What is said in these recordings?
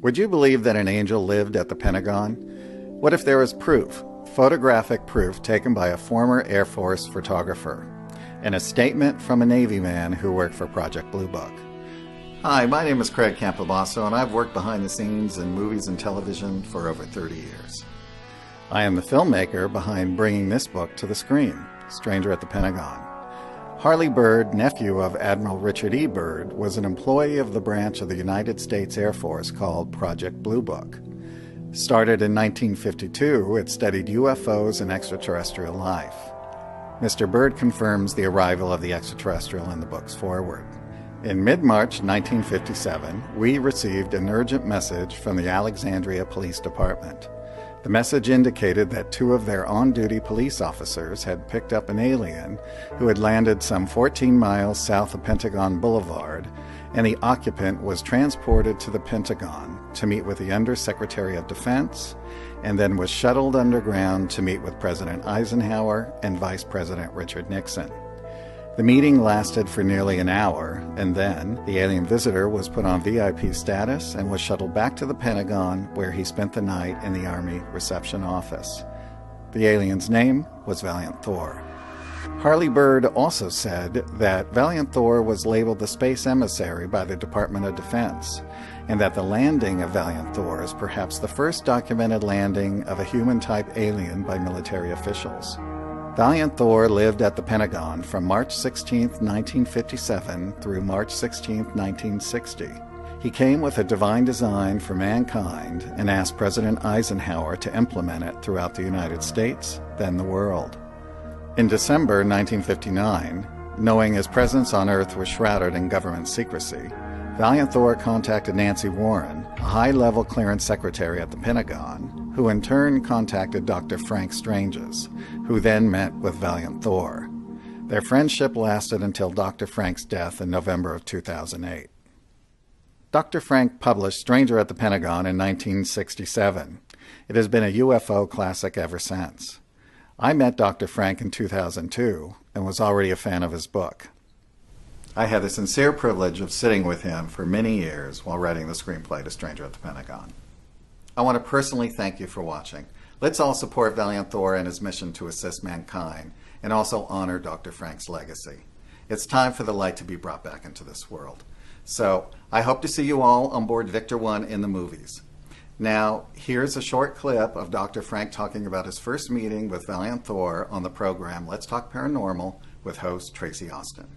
Would you believe that an angel lived at the Pentagon? What if there was proof, photographic proof taken by a former Air Force photographer, and a statement from a Navy man who worked for Project Blue Book? Hi, my name is Craig Campobasso, and I've worked behind the scenes in movies and television for over 30 years. I am the filmmaker behind bringing this book to the screen, Stranger at the Pentagon. Harley Byrd, nephew of Admiral Richard E. Byrd, was an employee of the branch of the United States Air Force called Project Blue Book. Started in 1952, it studied UFOs and extraterrestrial life. Mr. Byrd confirms the arrival of the extraterrestrial in the book's foreword. In mid-March 1957, we received an urgent message from the Alexandria Police Department. The message indicated that two of their on-duty police officers had picked up an alien who had landed some 14 miles south of Pentagon Boulevard, and the occupant was transported to the Pentagon to meet with the Undersecretary of Defense, and then was shuttled underground to meet with President Eisenhower and Vice President Richard Nixon. The meeting lasted for nearly an hour, and then the alien visitor was put on VIP status and was shuttled back to the Pentagon, where he spent the night in the Army reception office. The alien's name was Valiant Thor. Harley Byrd also said that Valiant Thor was labeled the space emissary by the Department of Defense, and that the landing of Valiant Thor is perhaps the first documented landing of a human-type alien by military officials. Valiant Thor lived at the Pentagon from March 16, 1957 through March 16, 1960. He came with a divine design for mankind and asked President Eisenhower to implement it throughout the United States, then the world. In December 1959, knowing his presence on Earth was shrouded in government secrecy, Valiant Thor contacted Nancy Warren, a high-level clearance secretary at the Pentagon, who in turn contacted Dr. Frank Stranges, who then met with Valiant Thor. Their friendship lasted until Dr. Frank's death in November of 2008. Dr. Frank published Stranger at the Pentagon in 1967. It has been a UFO classic ever since. I met Dr. Frank in 2002 and was already a fan of his book. I had the sincere privilege of sitting with him for many years while writing the screenplay to Stranger at the Pentagon. I want to personally thank you for watching. Let's all support Valiant Thor and his mission to assist mankind, and also honor Dr. Frank's legacy. It's time for the light to be brought back into this world. So, I hope to see you all on board Victor 1 in the movies. Now, here's a short clip of Dr. Frank talking about his first meeting with Valiant Thor on the program Let's Talk Paranormal with host Tracy Austin.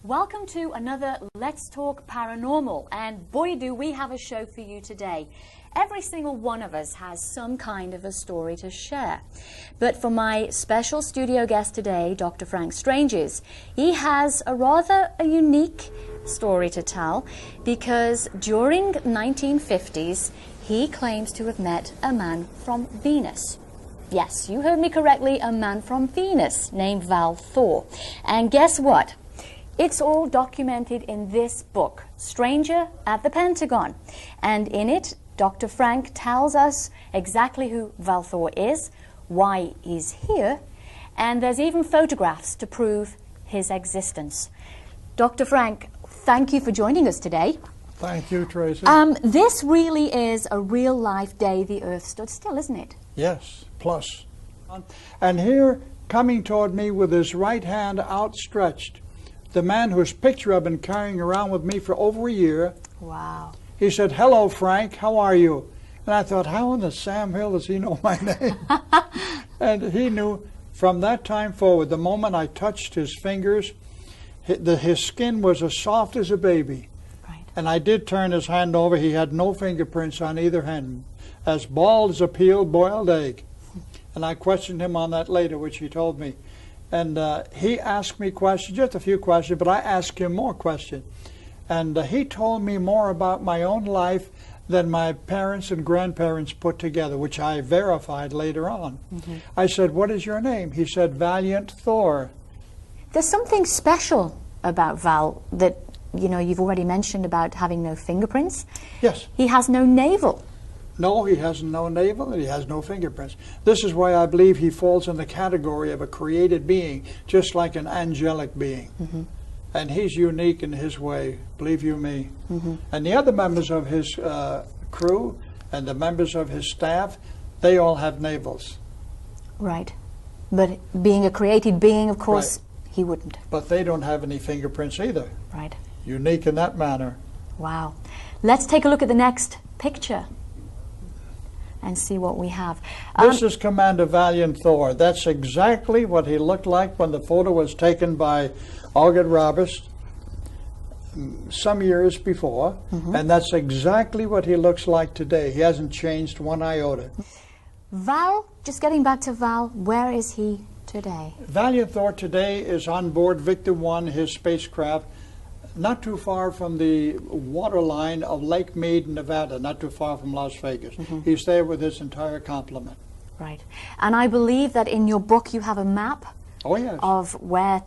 Welcome to another Let's Talk Paranormal, and boy do we have a show for you today. Every single one of us has some kind of a story to share. But for my special studio guest today, Dr. Frank Stranges, he has a rather unique story to tell, because during 1950s, he claims to have met a man from Venus. Yes, you heard me correctly, a man from Venus named Val Thor. And guess what? It's all documented in this book, Stranger at the Pentagon. And in it, Dr. Frank tells us exactly who Val Thor is, why he's here, and there's even photographs to prove his existence. Dr. Frank, thank you for joining us today. Thank you, Tracy. This really is a real-life day the Earth stood still, isn't it? Yes, plus. And here, coming toward me with his right hand outstretched, the man whose picture I've been carrying around with me for over a year. Wow. He said, "Hello, Frank, how are you?" And I thought, how in the Sam Hill does he know my name? And he knew from that time forward, the moment I touched his fingers, his skin was as soft as a baby. Right. And I did turn his hand over. He had no fingerprints on either hand, as bald as a peeled boiled egg. And I questioned him on that later, which he told me. And he asked me questions, just a few questions, but I asked him more questions. And he told me more about my own life than my parents and grandparents put together, which I verified later on. Mm-hmm. I said, "What is your name?" He said, "Valiant Thor." There's something special about Val that, you know, you've already mentioned about having no fingerprints. Yes. He has no navel. No, he has no navel and he has no fingerprints. This is why I believe he falls in the category of a created being, just like an angelic being. Mm-hmm. And he's unique in his way, believe you me. And the other members of his crew and the members of his staff, they all have navels. Right. But being a created being, of course, he wouldn't. But they don't have any fingerprints either. Right. Unique in that manner. Wow. Let's take a look at the next picture and see what we have. This is Commander Valiant Thor. That's exactly what he looked like when the photo was taken by August Roberts some years before, and that's exactly what he looks like today. He hasn't changed one iota. Val, just getting back to Val, where is he today? Valiant Thor today is on board Victor 1, his spacecraft, not too far from the waterline of Lake Mead, Nevada, not too far from Las Vegas. He's there with his entire complement. Right. And I believe that in your book you have a map of where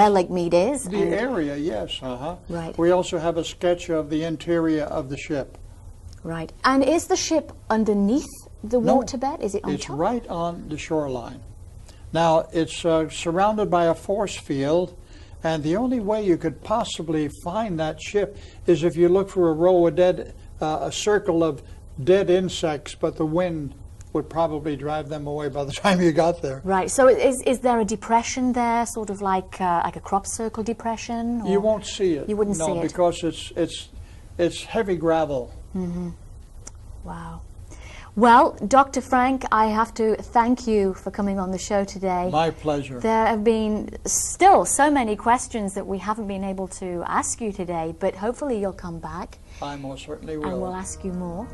Lake Mead is. The area, yes. Right. We also have a sketch of the interior of the ship. Right. And is the ship underneath the waterbed? Is it on It's top? right on the shoreline. Now, it's surrounded by a force field, and the only way you could possibly find that ship is if you look for a row of a circle of dead insects, but the wind would probably drive them away by the time you got there. Right. So is there a depression there, sort of like a crop circle depression? Or? You won't see it. You wouldn't see it? No, because it's heavy gravel. Wow. Well, Dr. Frank, I have to thank you for coming on the show today. My pleasure. There have been still so many questions that we haven't been able to ask you today, but hopefully you'll come back. I most certainly will. And we'll ask you more.